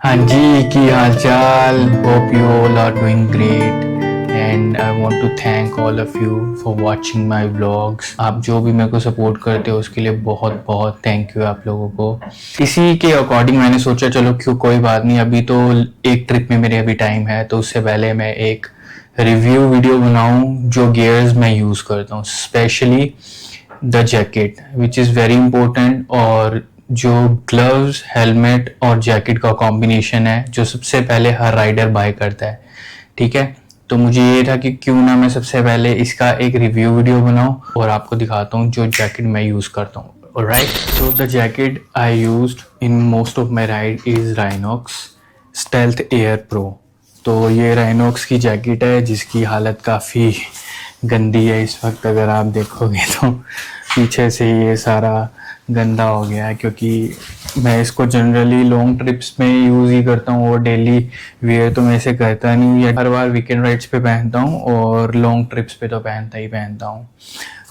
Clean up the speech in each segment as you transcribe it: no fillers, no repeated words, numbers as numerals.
हाँ जी, की हाल चाल। Hope you all are doing great and I want to thank all of you for watching my vlogs. आप जो भी मेरे को सपोर्ट करते हो उसके लिए बहुत बहुत थैंक यू आप लोगों को। इसी के अकॉर्डिंग मैंने सोचा चलो क्यों, कोई बात नहीं, अभी तो एक ट्रिप में मेरे अभी टाइम है, तो उससे पहले मैं एक रिव्यू वीडियो बनाऊं जो गियर्स मैं यूज़ करता हूँ, specially the jacket which is very important. और जो ग्लव्स, हेलमेट और जैकेट का कॉम्बिनेशन है जो सबसे पहले हर राइडर बाय करता है, ठीक है। तो मुझे ये था कि क्यों ना मैं सबसे पहले इसका एक रिव्यू वीडियो बनाऊं और आपको दिखाता हूँ जो जैकेट मैं यूज़ करता हूँ। Alright, so the jacket I used in most of my ride is Rhinox stealth air pro. तो ये राइनॉक्स की जैकेट है जिसकी हालत काफ़ी गंदी है इस वक्त। अगर आप देखोगे तो पीछे से ये सारा गंदा हो गया है, क्योंकि मैं इसको जनरली लॉन्ग ट्रिप्स में यूज़ ही करता हूँ और डेली वेयर तो मैं इसे करता नहीं, या हर बार वीकेंड राइड्स पे पहनता हूँ और लॉन्ग ट्रिप्स पे तो पहनता ही पहनता हूँ।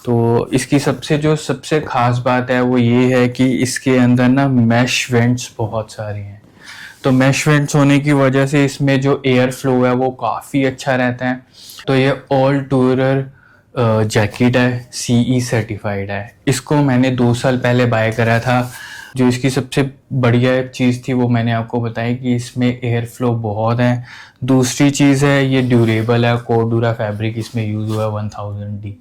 तो इसकी सबसे ख़ास बात है वो ये है कि इसके अंदर ना मैश वेंट्स बहुत सारे हैं। तो मैश वेंट्स होने की वजह से इसमें जो एयर फ्लो है वो काफ़ी अच्छा रहता है। तो ये ऑल टूरर जैकेट है, सीई सर्टिफाइड है। इसको मैंने 2 साल पहले बाय करा था। जो इसकी सबसे बढ़िया चीज़ थी वो मैंने आपको बताई कि इसमें एयर फ्लो बहुत है। दूसरी चीज़ है ये ड्यूरेबल है, कोर्डूरा फैब्रिक इसमें यूज़ हुआ है 1000D।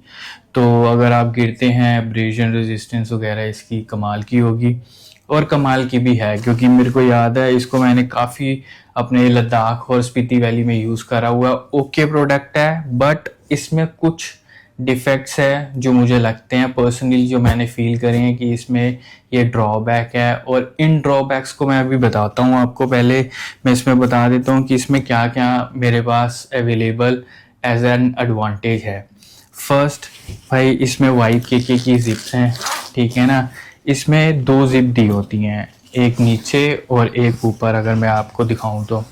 तो अगर आप गिरते हैं, एब्रेजन रेजिस्टेंस वगैरह इसकी कमाल की होगी। और कमाल की भी है क्योंकि मेरे को याद है इसको मैंने काफ़ी अपने लद्दाख और स्पीति वैली में यूज़ करा हुआ। ओके प्रोडक्ट है, बट इसमें कुछ डिफेक्ट्स है जो मुझे लगते हैं पर्सनली, जो मैंने फील करे हैं कि इसमें ये ड्रॉबैक है। और इन ड्रॉबैक्स को मैं अभी बताता हूँ आपको। पहले मैं इसमें बता देता हूँ कि इसमें क्या क्या मेरे पास अवेलेबल एज एन एडवांटेज है। फर्स्ट, भाई इसमें YKK की जिप्स हैं, ठीक है ना। इसमें 2 जिप दी होती हैं, एक नीचे और एक ऊपर। अगर मैं आपको दिखाऊं तो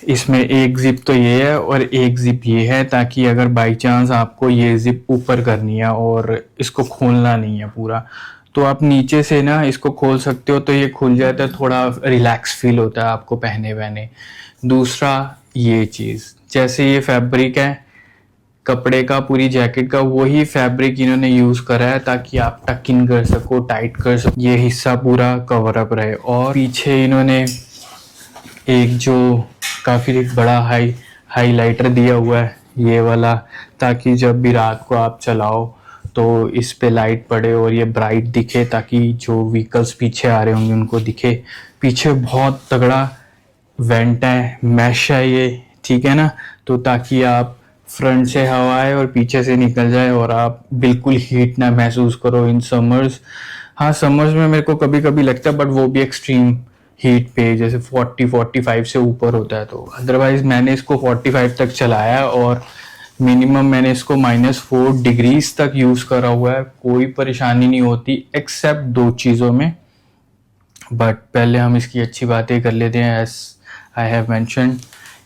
इसमें एक जिप तो ये है और एक जिप ये है, ताकि अगर बाई चांस आपको ये जिप ऊपर करनी है और इसको खोलना नहीं है पूरा, तो आप नीचे से ना इसको खोल सकते हो, तो ये खुल जाता है, थोड़ा रिलैक्स फील होता है आपको पहने पहने। दूसरा ये चीज़, जैसे ये फैब्रिक है कपड़े का, पूरी जैकेट का वही फैब्रिक इन्होंने यूज़ करा है ताकि आप टक इन कर सको, टाइट कर सको, ये हिस्सा पूरा कवर अप रहे। और पीछे इन्होंने एक जो काफ़ी बड़ा हाईलाइटर दिया हुआ है ये वाला, ताकि जब भी रात को आप चलाओ तो इस पे लाइट पड़े और ये ब्राइट दिखे, ताकि जो व्हीकल्स पीछे आ रहे होंगे उनको दिखे। पीछे बहुत तगड़ा वेंट है, मैश है ये, ठीक है ना। तो ताकि आप फ्रंट से हवा आए और पीछे से निकल जाए और आप बिल्कुल हीट ना महसूस करो इन समर्स। हाँ, समर्स में मेरे को कभी कभी लगता है, बट वो भी एक्सट्रीम हीट पे, जैसे 40-45 से ऊपर होता है। तो अदरवाइज मैंने इसको 45 तक चलाया और मिनिमम मैंने इसको -4 डिग्रीज तक यूज़ करा हुआ है, कोई परेशानी नहीं होती एक्सेप्ट 2 चीज़ों में। बट पहले हम इसकी अच्छी बातें कर लेते हैं। एस आई हैव मैंशनड,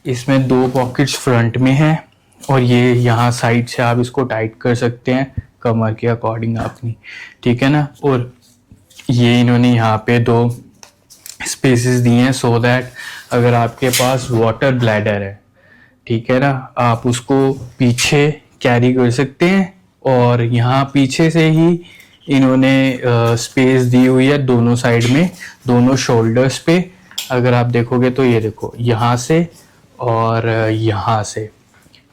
इसमें 2 पॉकेट्स फ्रंट में हैं और ये यहाँ साइड से आप इसको टाइट कर सकते हैं कमर के अकॉर्डिंग अपनी, ठीक है ना। और ये इन्होंने यहाँ पे 2 स्पेसेस दिए हैं सो दैट अगर आपके पास वाटर ब्लैडर है, ठीक है ना, आप उसको पीछे कैरी कर सकते हैं। और यहाँ पीछे से ही इन्होंने स्पेस दी हुई है दोनों साइड में, दोनों शोल्डर्स पे। अगर आप देखोगे तो ये देखो, यहाँ से और यहाँ से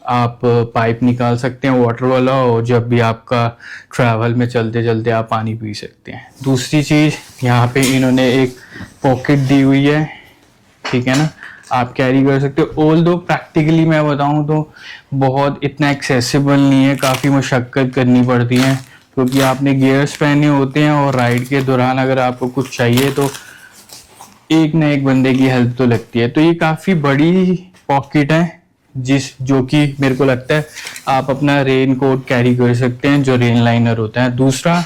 आप पाइप निकाल सकते हैं वाटर वाला, और जब भी आपका ट्रैवल में चलते चलते आप पानी पी सकते हैं। दूसरी चीज़, यहाँ पे इन्होंने एक पॉकेट दी हुई है, ठीक है ना, आप कैरी कर सकते हो। ऑल दो प्रैक्टिकली मैं बताऊं तो बहुत इतना एक्सेसिबल नहीं है, काफ़ी मशक्क़त करनी पड़ती है क्योंकि आपने गियर्स पहने होते हैं और राइड के दौरान अगर आपको कुछ चाहिए तो एक ना एक बंदे की हेल्प तो लगती है। तो ये काफ़ी बड़ी पॉकेट है जो कि मेरे को लगता है आप अपना रेन कोट कैरी कर सकते हैं जो रेन लाइनर होता है। दूसरा,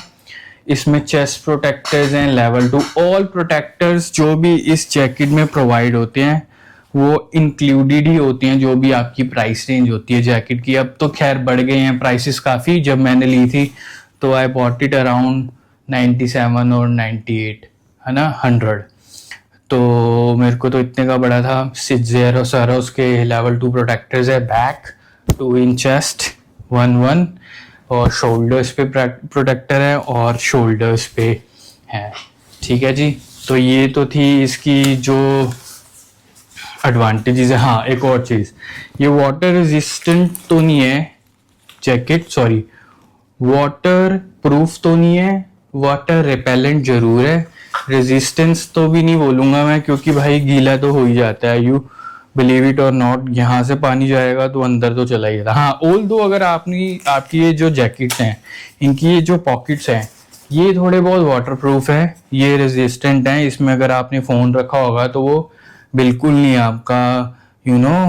इसमें चेस्ट प्रोटेक्टर्स हैं लेवल 2। ऑल प्रोटेक्टर्स जो भी इस जैकेट में प्रोवाइड होते हैं वो इंक्लूडेड ही होती हैं, जो भी आपकी प्राइस रेंज होती है जैकेट की। अब तो खैर बढ़ गए हैं प्राइसेस काफ़ी, जब मैंने ली थी तो आई बॉट इट अराउंड 97 और 98, है ना, 100। तो मेरे को तो इतने का बड़ा था। सिजेरो सरोस के लेवल 2 प्रोटेक्टर्स है, बैक 2 इन चेस्ट 1 और शोल्डर्स पे प्रोटेक्टर है और शोल्डर्स पे है। ठीक है जी, तो ये तो थी इसकी जो एडवांटेजेस है। हाँ, एक और चीज़, ये वाटर रेजिस्टेंट तो नहीं है जैकेट, सॉरी वाटर प्रूफ तो नहीं है, वाटर रिपेलेंट जरूर है। रेजिस्टेंस तो भी नहीं बोलूंगा मैं, क्योंकि भाई गीला तो हो ही जाता है, यू बिलीव इट और नॉट। यहाँ से पानी जाएगा तो अंदर तो चला ही जाता। हाँ, ऑल दो अगर आपकी ये जो जैकेट्स हैं, इनकी ये जो पॉकेट्स हैं, ये थोड़े बहुत वाटर प्रूफ है, ये रेजिस्टेंट हैं। इसमें अगर आपने फ़ोन रखा होगा तो वो बिल्कुल नहीं आपका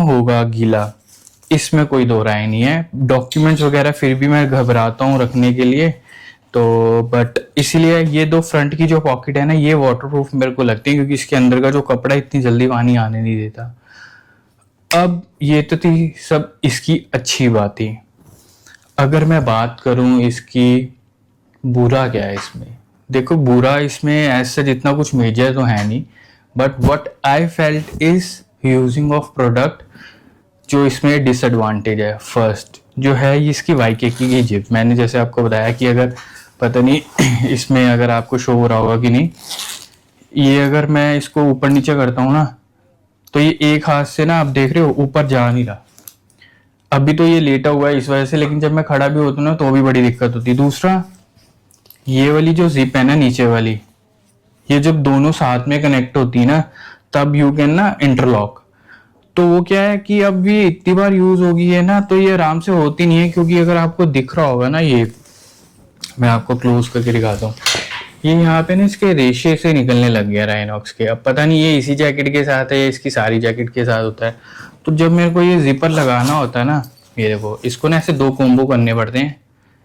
होगा गीला, इसमें कोई दो राय नहीं है। डॉक्यूमेंट्स वगैरह फिर भी मैं घबराता हूँ रखने के लिए, तो बट इसीलिए ये दो फ्रंट की जो पॉकेट है ना, ये वाटरप्रूफ मेरे को लगती है, क्योंकि इसके अंदर का जो कपड़ा इतनी जल्दी पानी आने नहीं देता। अब ये तो थी सब इसकी अच्छी बातें। अगर मैं बात करूं इसकी बुरा क्या है इसमें, देखो बुरा इसमें ऐसा जितना कुछ मेजर तो है नहीं, but what I felt is using of product. जो इसमें डिसएडवांटेज है, फर्स्ट जो है ये इसकी वाईके की जिप। मैंने जैसे आपको बताया कि अगर पता नहीं इसमें अगर आपको शो हो रहा होगा कि नहीं, ये अगर मैं इसको ऊपर नीचे करता हूँ ना, तो ये एक हाथ से ना आप देख रहे हो ऊपर जा नहीं रहा। अभी तो ये लेटा हुआ है इस वजह से, लेकिन जब मैं खड़ा भी होता हूँ ना तो भी बड़ी दिक्कत होती है। दूसरा, ये वाली जो जिप है ना नीचे वाली, ये जब दोनों साथ में कनेक्ट होती है ना, तब यू कैन ना इंटरलॉक। तो वो क्या है कि अब ये इतनी बार यूज होगी है ना, तो ये आराम से होती नहीं है। क्योंकि अगर आपको दिख रहा होगा ना, ये मैं आपको क्लोज करके दिखाता हूँ, ये यहाँ पे ना इसके रेशे से निकलने लग गया राइनॉक्स के। अब पता नहीं ये इसी जैकेट के साथ है या इसकी सारी जैकेट के साथ होता है। तो जब मेरे को ये जिपर लगाना होता है ना, ये देखो इसको ना ऐसे दो कोम्बो करने पड़ते हैं,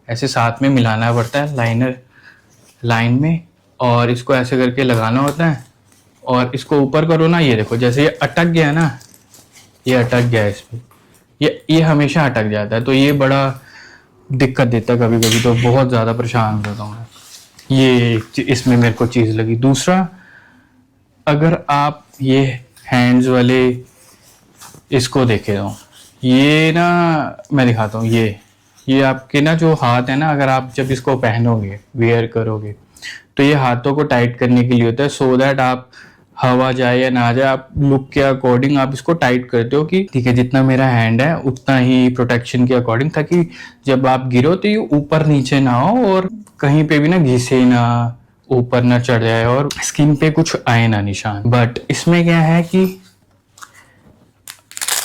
ऐसे साथ में मिलाना पड़ता है लाइनर लाइन में, और इसको ऐसे करके लगाना होता है। और इसको ऊपर करो ना, ये देखो जैसे ये अटक गया ना, ये अटक गया इस पे, ये हमेशा अटक जाता है। तो ये बड़ा दिक्कत देता है कभी कभी, तो बहुत ज़्यादा परेशान हो जाता हूँ मैं। ये इसमें मेरे को चीज़ लगी। दूसरा, अगर आप ये हैंड्स वाले इसको देखे तो ये ना, मैं दिखाता हूँ, ये आपके ना जो हाथ है ना, अगर आप जब इसको पहनोगे, वेयर करोगे, तो ये हाथों को टाइट करने के लिए होता है, सो दैट आप हवा जाए या ना जाए, आप लुक के अकॉर्डिंग आप इसको टाइट करते हो कि ठीक है जितना मेरा हैंड है उतना ही प्रोटेक्शन के अकॉर्डिंग, ताकि जब आप गिरो तो ये ऊपर नीचे ना हो और कहीं पे भी ना घिसे ना, ऊपर ना चढ़ जाए और स्किन पे कुछ आए ना निशान। बट इसमें क्या है कि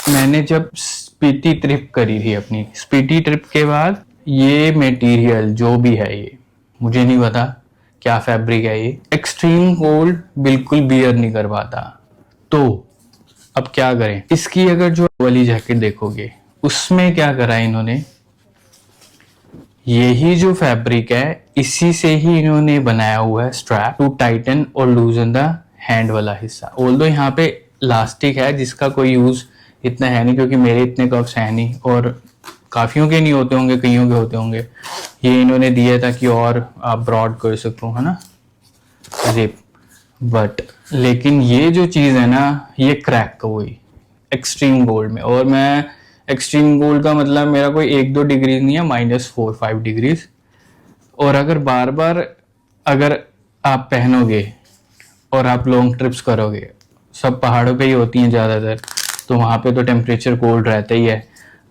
मैंने जब स्पीति ट्रिप करी थी, अपनी स्पीति ट्रिप के बाद, ये मटेरियल जो भी है, ये मुझे नहीं पता क्या फैब्रिक है, ये एक्सट्रीम कोल्ड बिल्कुल बियर नहीं कर पाता। तो अब क्या करें, इसकी अगर जो वाली जैकेट देखोगे, उसमें क्या करा है इन्होंने, यही जो फैब्रिक है इसी से ही इन्होंने बनाया हुआ है स्ट्रैप टू टाइटन और लूजन द हैंड वाला हिस्सा। ऑल्दो यहाँ पे इलास्टिक है जिसका कोई यूज इतना है नहीं, क्योंकि मेरे इतने कफ्स है नहीं और काफियों के नहीं होते होंगे, कईयों के होते होंगे। ये इन्होंने दिया ताकि और आप ब्रॉड कर सको, है ना, जिप। बट लेकिन ये जो चीज है ना, ये क्रैक हुई एक्सट्रीम गोल्ड में। और मैं एक्सट्रीम गोल्ड का मतलब मेरा कोई 1-2 डिग्री नहीं है, -4-5 डिग्रीज। और अगर बार बार अगर आप पहनोगे और आप लॉन्ग ट्रिप्स करोगे, सब पहाड़ों पे ही होती हैं ज़्यादातर, तो वहाँ पे तो टेम्परेचर कोल्ड रहता ही है।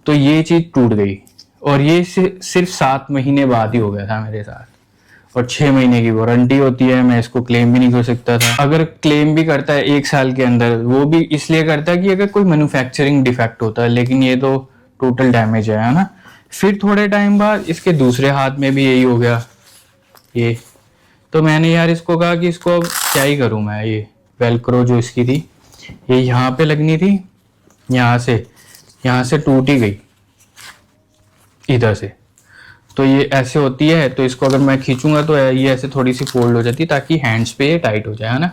तो ये चीज़ टूट गई, और ये सिर्फ 7 महीने बाद ही हो गया था मेरे साथ, और 6 महीने की वारंटी होती है। मैं इसको क्लेम भी नहीं कर सकता था। अगर क्लेम भी करता है 1 साल के अंदर, वो भी इसलिए करता है कि अगर कोई मैन्युफैक्चरिंग डिफेक्ट होता है, लेकिन ये तो टोटल डैमेज है ना। फिर थोड़े टाइम बाद इसके दूसरे हाथ में भी यही हो गया ये। तो मैंने यार इसको कहा कि इसको अब क्या ही करूं मैं। ये वेलक्रो जो इसकी थी, ये यहाँ पे लगनी थी, यहाँ से टूट ही गई इधर से। तो ये ऐसे होती है, तो इसको अगर मैं खींचूंगा तो ये ऐसे थोड़ी सी फोल्ड हो जाती है ताकि हैंड्स पे ये टाइट हो जाए, है ना।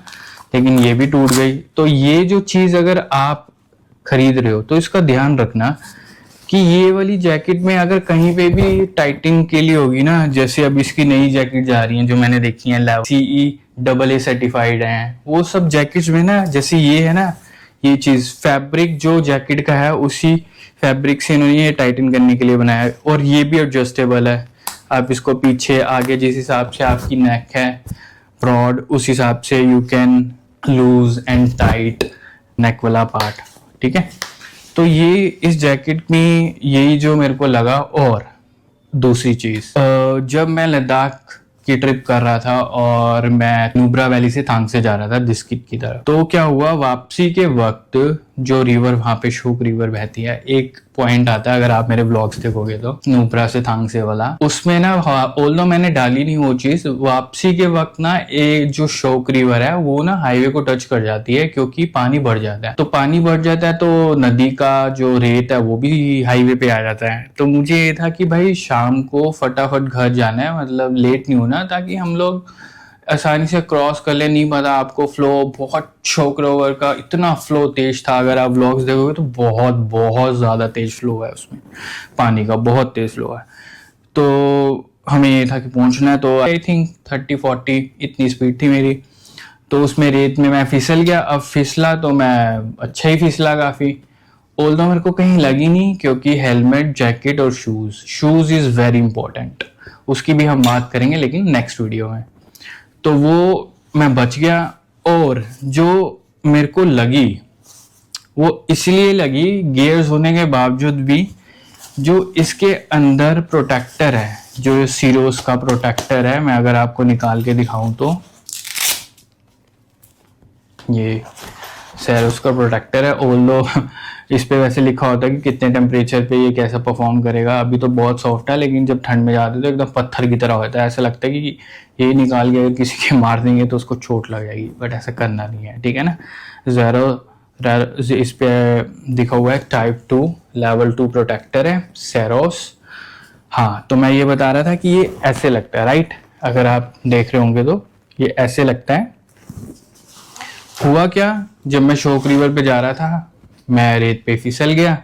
लेकिन ये भी टूट गई। तो ये जो चीज़ अगर आप खरीद रहे हो तो इसका ध्यान रखना कि ये वाली जैकेट में अगर कहीं पे भी टाइटिंग के लिए होगी ना, जैसे अब इसकी नई जैकेट जा रही है जो मैंने देखी है, CE AA सर्टिफाइड हैं। वो सब जैकेट्स में ना, जैसे ये है ना, ये चीज फैब्रिक जो जैकेट का है उसी फैब्रिक से इन्होंने ये टाइटन करने के लिए बनाया है। और ये भी एडजस्टेबल है, आप इसको पीछे आगे जिस हिसाब से आपकी नेक है ब्रॉड, उस हिसाब से you can lose and tight neck वाला पार्ट। ठीक है, तो ये इस जैकेट में यही जो मेरे को लगा। और दूसरी चीज, जब मैं लद्दाख की ट्रिप कर रहा था और मैं नुब्रा वैली से थांग से जा रहा था बिस्किट की तरफ, तो क्या हुआ, वापसी के वक्त जो रिवर वहां पे शोक रिवर बहती है, एक पॉइंट आता है, अगर आप मेरे ब्लॉग्स देखोगे तो नुब्रा से थांग से वाला, उसमें ना ऑल्दो मैंने डाली नहीं वो चीज, वापसी के वक्त ना एक जो शोक रिवर है वो ना हाईवे को टच कर जाती है, क्योंकि पानी बढ़ जाता है। तो पानी बढ़ जाता है तो नदी का जो रेत है वो भी हाईवे पे आ जाता है। तो मुझे ये था कि भाई शाम को फटाफट घर जाना है, मतलब लेट नहीं होना, ताकि हम लोग आसानी से क्रॉस कर ले। नहीं पता आपको फ्लो बहुत, शोक रिवर का इतना फ्लो तेज था, अगर आप व्लॉग्स देखोगे तो बहुत बहुत ज्यादा तेज फ्लो है उसमें, पानी का बहुत तेज फ्लो है। तो हमें ये था कि पहुंचना है, तो आई थिंक 30-40 इतनी स्पीड थी मेरी। तो उसमें रेत में मैं फिसल गया। अब फिसला तो मैं अच्छा ही फिसला काफी, ऑल्दो मेरे को कहीं लगी नहीं, क्योंकि हेलमेट, जैकेट और शूज इज वेरी इंपॉर्टेंट, उसकी भी हम बात करेंगे लेकिन नेक्स्ट वीडियो में। तो वो मैं बच गया। और जो मेरे को लगी वो इसलिए लगी, गियर्स होने के बावजूद भी, जो इसके अंदर प्रोटेक्टर है, जो सीरोस का प्रोटेक्टर है, मैं अगर आपको निकाल के दिखाऊं तो ये सेरोस का प्रोटेक्टर है। ऑल्दो इस पे वैसे लिखा होता है कि कितने टेम्परेचर पे ये कैसा परफॉर्म करेगा। अभी तो बहुत सॉफ्ट है, लेकिन जब ठंड में जाते तो एकदम पत्थर की तरह होता है। ऐसा लगता है कि ये निकाल के अगर किसी के मार देंगे तो उसको चोट लग जाएगी, बट ऐसा करना नहीं है। ठीक है ना। ज़ेरो इस पे दिखा हुआ है टाइप 2 लेवल 2 प्रोटेक्टर है सेरोस। हाँ, तो मैं ये बता रहा था कि ये ऐसे लगता है, राइट। अगर आप देख रहे होंगे तो ये ऐसे लगता है। हुआ क्या, जब मैं शोक रिवर पे जा रहा था, मैं रेत पे फिसल गया,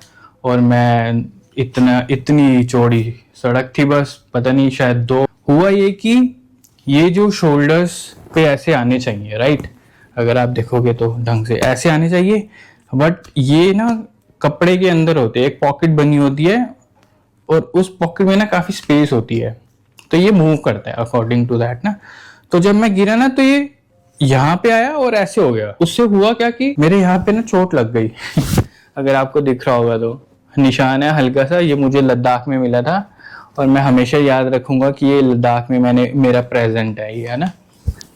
और मैं इतनी चौड़ी सड़क थी, बस पता नहीं शायद 2। हुआ ये कि ये जो शोल्डर्स पे ऐसे आने चाहिए, राइट, अगर आप देखोगे तो ढंग से ऐसे आने चाहिए, बट ये ना कपड़े के अंदर होते हैं, एक पॉकेट बनी होती है, और उस पॉकेट में ना काफी स्पेस होती है, तो ये मूव करता है अकॉर्डिंग टू दैट ना। तो जब मैं गिरा ना, तो ये यहाँ पे आया और ऐसे हो गया। उससे हुआ क्या कि मेरे यहाँ पे ना चोट लग गई अगर आपको दिख रहा होगा तो निशान है हल्का सा, ये मुझे लद्दाख में मिला था, और मैं हमेशा याद रखूंगा कि ये लद्दाख में मेरा प्रेजेंट है, ये है ना।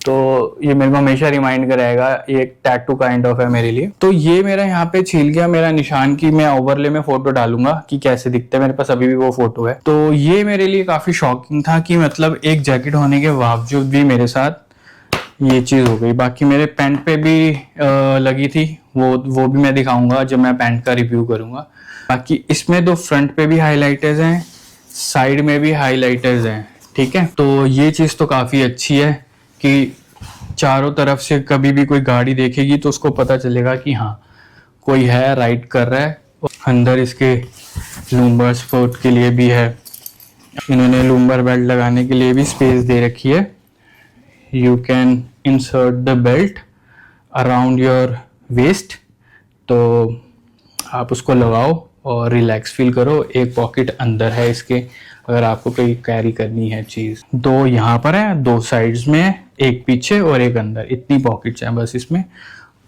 तो ये मेरे को हमेशा रिमाइंड कराएगा, ये एक टैटू काइंड ऑफ है मेरे लिए। तो ये मेरा यहाँ पे छील गया मेरा निशान की, मैं ओवरले में फोटो डालूंगा कि कैसे दिखता है, मेरे पास अभी भी वो फोटो है। तो ये मेरे लिए काफी शॉकिंग था कि मतलब एक जैकेट होने के बावजूद भी मेरे साथ ये चीज हो गई। बाकी मेरे पैंट पे भी लगी थी, वो भी मैं दिखाऊंगा जब मैं पैंट का रिव्यू करूंगा। बाकी इसमें तो फ्रंट पे भी हाइलाइटर्स हैं, साइड में भी हाइलाइटर्स हैं। ठीक है, तो ये चीज तो काफी अच्छी है कि चारों तरफ से कभी भी कोई गाड़ी देखेगी तो उसको पता चलेगा कि हाँ कोई है, राइड कर रहा है। अंदर इसके लूम्बर सपोर्ट के लिए भी है, इन्होंने लूम्बर बेल्ट लगाने के लिए भी स्पेस दे रखी है। You can insert the belt around your waist, तो आप उसको लगाओ और रिलैक्स फील करो। एक पॉकेट अंदर है इसके, अगर आपको कोई कैरी करनी है चीज। 2 यहाँ पर है, 2 साइड्स में, एक पीछे और एक अंदर, इतनी पॉकेट्स हैं बस इसमें।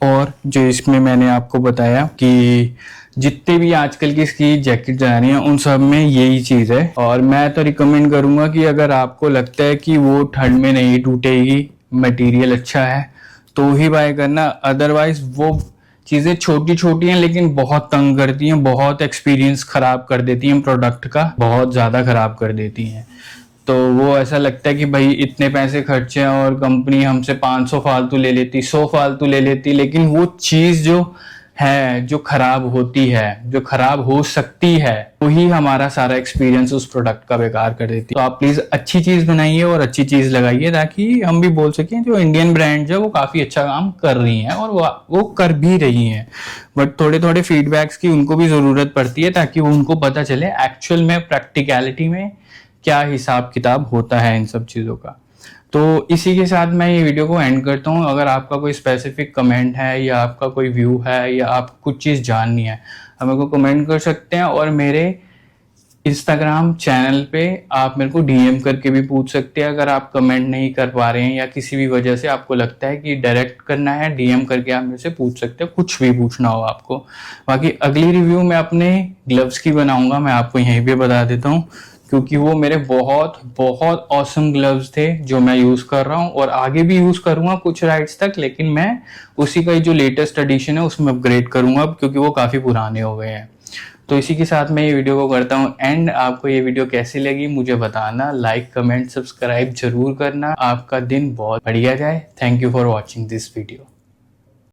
और जो इसमें मैंने आपको बताया कि जितने भी आजकल की इसकी जैकेट जा रही हैं उन सब में यही चीज है। और मैं तो रिकमेंड करूंगा कि अगर आपको लगता है कि वो ठंड में नहीं टूटेगी, मटेरियल अच्छा है, तो ही बाय करना। अदरवाइज वो चीजें छोटी छोटी हैं लेकिन बहुत तंग करती हैं, बहुत एक्सपीरियंस खराब कर देती हैं, प्रोडक्ट का बहुत ज्यादा खराब कर देती हैं। तो वो ऐसा लगता है कि भाई इतने पैसे खर्चे हैं और कंपनी हमसे 500 फालतू ले लेती, 100 फालतू ले लेती, लेकिन वो चीज जो है, जो खराब होती है, जो खराब हो सकती है, वही हमारा सारा एक्सपीरियंस उस प्रोडक्ट का बेकार कर देती है। तो आप प्लीज अच्छी चीज बनाइए और अच्छी चीज लगाइए, ताकि हम भी बोल सकें जो इंडियन ब्रांड्स है वो काफी अच्छा काम कर रही हैं, और वो कर भी रही हैं। बट थोड़े थोड़े फीडबैक्स की उनको भी जरूरत पड़ती है, ताकि उनको पता चले एक्चुअल में, प्रैक्टिकलिटी में क्या हिसाब किताब होता है इन सब चीजों का। तो इसी के साथ मैं ये वीडियो को एंड करता हूँ। अगर आपका कोई स्पेसिफिक कमेंट है या आपका कोई व्यू है या आप कुछ चीज़ जाननी है, आप मेरे को कमेंट कर सकते हैं, और मेरे इंस्टाग्राम चैनल पे आप मेरे को डीएम करके भी पूछ सकते हैं। अगर आप कमेंट नहीं कर पा रहे हैं या किसी भी वजह से आपको लगता है कि डायरेक्ट करना है, डीएम करके आप मेरे से पूछ सकते हैं, कुछ भी पूछना हो आपको। बाकी अगली रिव्यू मैं अपने ग्लव्स की बनाऊंगा, मैं आपको यहीं पे बता देता हूँ, क्योंकि वो मेरे बहुत बहुत ऑसम ग्लव्स थे जो मैं यूज कर रहा हूँ और आगे भी यूज करूंगा कुछ राइड्स तक, लेकिन मैं उसी का जो लेटेस्ट एडिशन है उसमें अपग्रेड करूंगा क्योंकि वो काफी पुराने हो गए हैं। तो इसी के साथ मैं ये वीडियो को करता हूँ एंड। आपको ये वीडियो कैसी लगी मुझे बताना, लाइक कमेंट सब्सक्राइब जरूर करना। आपका दिन बहुत बढ़िया जाए। Thank you for watching this video.